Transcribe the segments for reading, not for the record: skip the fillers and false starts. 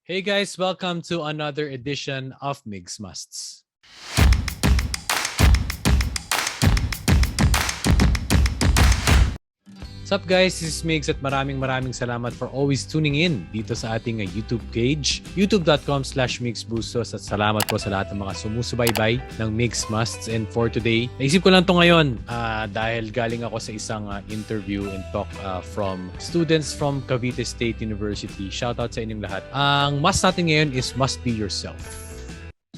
Hey guys, welcome to another edition of Migs Musts. What's up guys, this is Migs at maraming salamat for always tuning in dito sa ating YouTube page, youtube.com/MigsBustos, at salamat po sa lahat ng mga sumusubaybay ng Migs Musts. And for today, naisip ko lang to ngayon dahil galing ako sa isang interview and talk from students from Cavite State University. Shoutout sa inyong lahat. Ang must natin ngayon is must be yourself.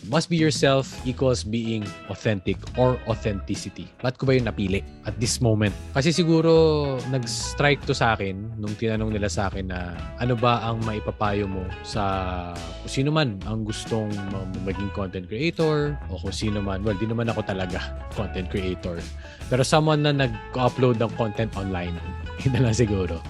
Must be yourself equals being authentic or authenticity. Ba't ko ba yung napili at this moment? Kasi siguro nag-strike to sa akin nung tinanong nila sa akin na ano ba ang maipapayo mo sa kung sino man ang gustong maging content creator o kung sino man. Well, di naman ako talaga content creator. Pero someone na nag-upload ng content online. Yun na lang siguro.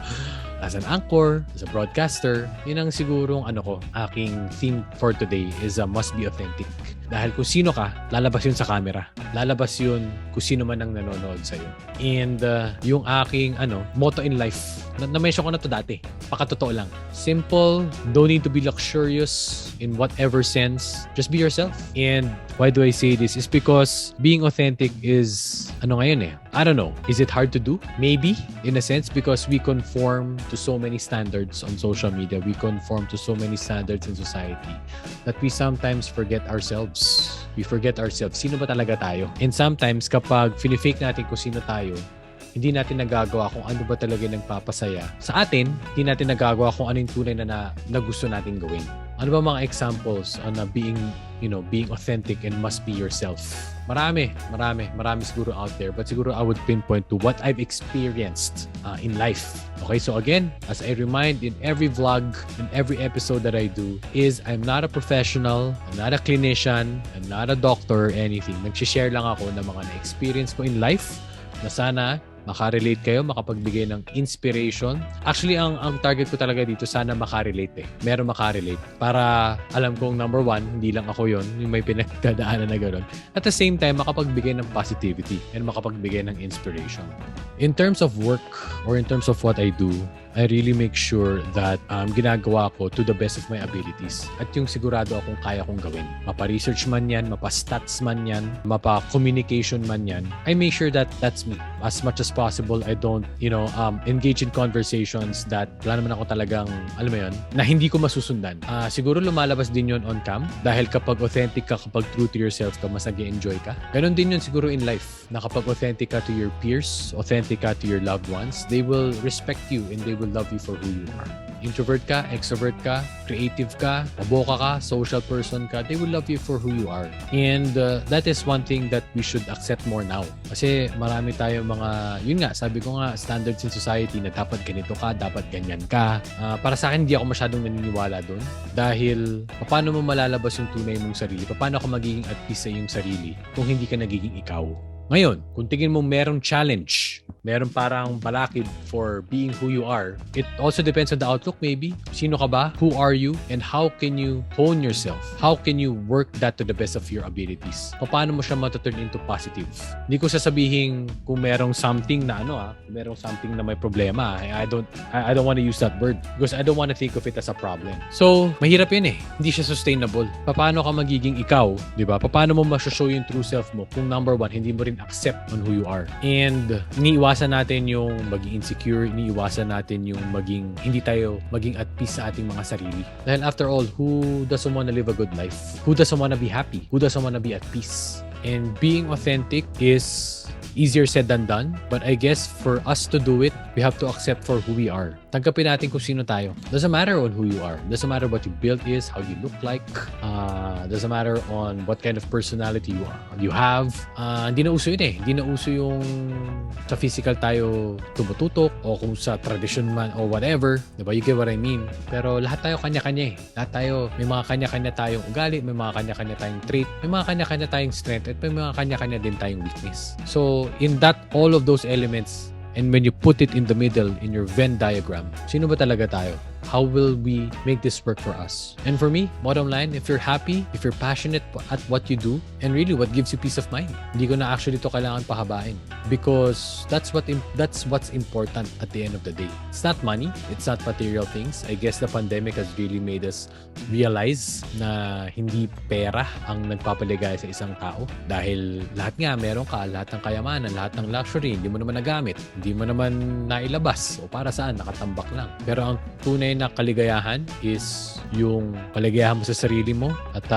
As an anchor, as a broadcaster, yun ang sigurong aking theme for today is must be authentic. Dahil kung sino ka, lalabas yun sa camera. Lalabas yun kung sino man ang nanonood sa'yo. And yung aking motto in life, na-mention ko na to dati, pakatotoo lang. Simple, don't need to be luxurious in whatever sense. Just be yourself. And why do I say this? Is because being authentic is, I don't know. Is it hard to do? Maybe, in a sense, because we conform to so many standards on social media. We conform to so many standards in society that we sometimes forget ourselves. We forget ourselves. Sino ba talaga tayo? And sometimes, kapag fini-fake natin kung sino tayo, hindi natin nagagawa kung ano ba talaga yung nagpapasaya sa atin, hindi natin nagagawa kung ano yung tunay na gusto natin gawin. Ano ba mga examples on being authentic and must be yourself? Marami siguro out there, but siguro I would pinpoint to what I've experienced in life. Okay, so again, as I remind in every vlog, in every episode that I do, is I'm not a professional, I'm not a clinician, I'm not a doctor or anything. Nag-share lang ako ng mga na-experience ko in life na sana makarelate kayo, makapagbigay ng inspiration. Actually, ang target ko talaga dito, sana makarelate Meron makarelate. Para alam kong number one, hindi lang ako yon yung may pinagdadaanan na gano'n. At the same time, makapagbigay ng positivity and makapagbigay ng inspiration. In terms of work or in terms of what I do, I really make sure that ginagawa ko to the best of my abilities. At yung sigurado akong kaya kong gawin. Mapa-research man yan, mapa-stats man yan, mapa-communication man yan. I make sure that that's me. As much as possible, I don't, engage in conversations that wala naman ako talagang, na hindi ko masusundan. Siguro lumalabas din yun on cam. Dahil kapag authentic ka, kapag true to yourself ka, mas nag-enjoy ka. Ganon din yun siguro in life. Na kapag authentic ka to your peers, authentic ka to your loved ones, they will respect you and they will love you for who you are. Introvert ka, extrovert ka, creative ka, maboka ka, social person ka, they will love you for who you are. And that is one thing that we should accept more now. Kasi marami tayo sabi ko nga, standards in society na dapat ganito ka, dapat ganyan ka. Para sa akin, hindi ako masyadong naniniwala doon. Dahil, paano mo malalabas yung tunay mong sarili? Paano ka magiging at peace sa iyong sarili kung hindi ka nagiging ikaw? Ngayon, kung tingin mo merong challenge, meron parang balakid for being who you are, it also depends on the outlook maybe. Sino ka ba? Who are you? And how can you hone yourself? How can you work that to the best of your abilities? Paano mo siya matuturn into positive? Hindi ko sasabihin kung merong something na merong something na may problema. I don't want to use that word because I don't want to think of it as a problem. So, mahirap yun Hindi siya sustainable. Paano ka magiging ikaw? Diba? Paano mo masoshow yung true self mo kung number one, hindi mo rin accept on who you are. And iniiwasan natin yung maging insecure, iniiwasan natin yung hindi tayo maging at peace sa ating mga sarili. Dahil after all, who doesn't want to live a good life? Who doesn't want to be happy? Who doesn't want to be at peace? And being authentic is easier said than done. But I guess for us to do it, we have to accept for who we are. Tanggapin natin kung sino tayo. Doesn't matter on who you are. Doesn't matter what your build is, how you look like. Doesn't matter on what kind of personality you have. Hindi na uso yun Hindi na uso yung sa physical tayo tumututok o kung sa tradition man o whatever. Diba? You get what I mean? Pero lahat tayo kanya-kanya Lahat tayo, may mga kanya-kanya tayong ugali, may mga kanya-kanya tayong trait, may mga kanya-kanya tayong strength, at may mga kanya-kanya din tayong weakness. So, in that, all of those elements, and when you put it in the middle in your Venn diagram, sino ba talaga tayo? How will we make this work for us? And for me, bottom line, if you're happy, if you're passionate at what you do, and really what gives you peace of mind, hindi ko na actually to kailangan pahabain because that's what's important at the end of the day. It's not money, it's not material things. I guess the pandemic has really made us realize na hindi pera ang nagpapaligaya sa isang tao dahil lahat nga meron ka, lahat ng kayamanan, lahat ng luxury, hindi mo naman nagamit, hindi mo naman nailabas o para saan, nakatambak lang. Pero ang tunay na kaligayahan is yung kaligayahan mo sa sarili mo at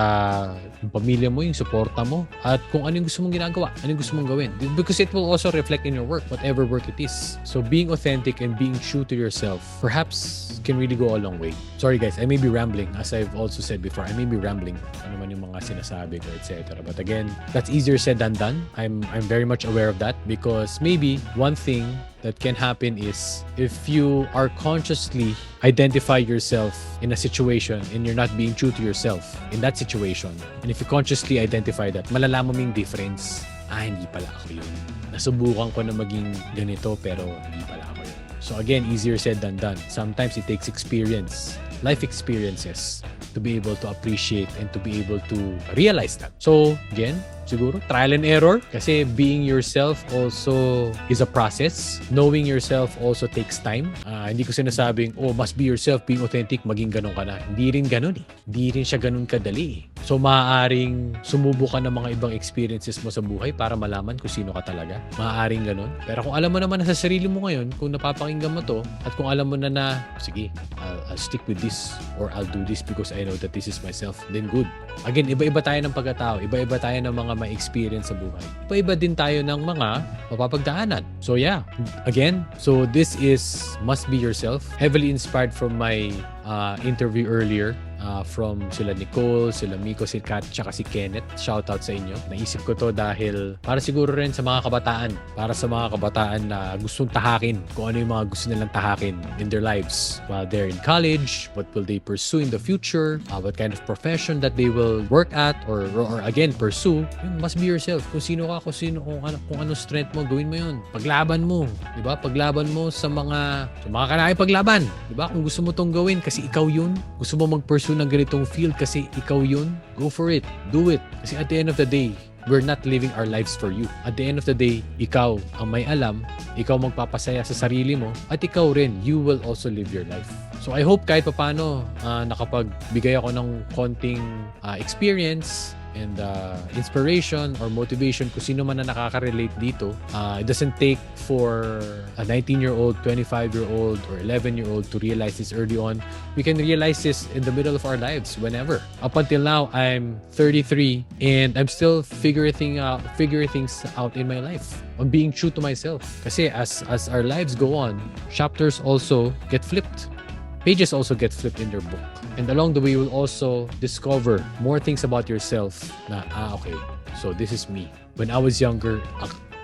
yung pamilya mo, yung suporta mo at kung ano yung gusto mong ginagawa, ano yung gusto mong gawin. Because it will also reflect in your work, whatever work it is. So being authentic and being true to yourself perhaps can really go a long way. Sorry guys, I may be rambling. As I've also said before, I may be rambling. Ano man yung mga sinasabi ko, etc. But again, that's easier said than done. I'm very much aware of that because maybe one thing that can happen is if you are consciously identify yourself in a situation and you're not being true to yourself in that situation, and if you consciously identify that, malalaman mo yung difference. Hindi pala ako yun. Nasubukan ko na maging ganito pero hindi pala ako yun. So again, easier said than done. Sometimes it takes experience, life experiences, to be able to appreciate and to be able to realize that. So again, siguro trial and error kasi being yourself also is a process. Knowing yourself also takes time. Hindi ko sinasabing, must be yourself, being authentic, maging ganun ka na. Hindi rin ganun eh. Hindi rin siya ganun kadali. So maaaring sumubo ka ng mga ibang experiences mo sa buhay para malaman kung sino ka talaga. Maaaring ganun. Pero kung alam mo naman na sa sarili mo ngayon, kung napapakinggan mo to, at kung alam mo na sige, I'll stick with this or I'll do this because I know that this is myself, then good. Again, iba-iba tayo ng pagkatao. Iba-iba tayo ng mga may experience sa buhay. Iba-iba din tayo ng mga mapapagdaanan. So yeah, again, so this is Must Be Yourself, heavily inspired from my interview earlier from sila Nicole, sila Miko, si Kat, tsaka si Kenneth. Shoutout sa inyo. Naisip ko to dahil para siguro rin sa mga kabataan. Para sa mga kabataan na gustong tahakin kung ano yung mga gusto nilang tahakin in their lives while they're in college, what will they pursue in the future, what kind of profession that they will work at or again pursue. Yung must be yourself. Kung sino ka, kung ano strength mo, gawin mo yun. Paglaban mo, di ba? Paglaban mo sa mga kanakay paglaban, di ba? Kung gusto mo tong gawin kasi ikaw yun, gusto mo mag-pursue ng ganitong field kasi ikaw yun, go for it. Do it. Kasi at the end of the day, we're not living our lives for you. At the end of the day, ikaw ang may alam, ikaw magpapasaya sa sarili mo, at ikaw rin, you will also live your life. So I hope kahit paano nakapagbigay ako ng konting experience and inspiration or motivation kung sino man na nakaka-relate dito. It doesn't take for a 19-year-old, 25-year-old, or 11-year-old to realize this early on. We can realize this in the middle of our lives, whenever. Up until now, I'm 33 and I'm still figuring things out in my life. On being true to myself. Kasi as our lives go on, chapters also get flipped. Pages also get flipped in your book. And along the way, you will also discover more things about yourself na, okay, so this is me. When I was younger,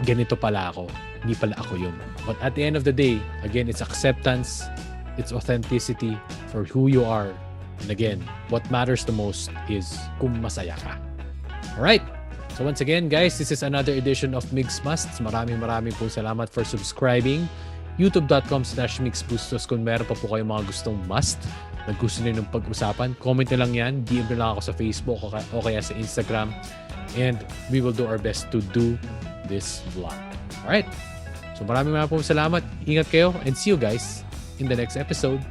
ganito pala ako. Hindi pala ako yun. But at the end of the day, again, it's acceptance, it's authenticity for who you are. And again, what matters the most is kung masaya ka. Alright. So once again, guys, this is another edition of Migs Musts. Maraming po salamat for subscribing. youtube.com/mixbustos. Kung meron pa po kayong mga gustong must na gusto nyo ng pag-usapan, comment na lang yan. DM na lang ako sa Facebook o kaya sa Instagram. And we will do our best to do this vlog. Alright. So maraming po salamat. Ingat kayo and see you guys in the next episode.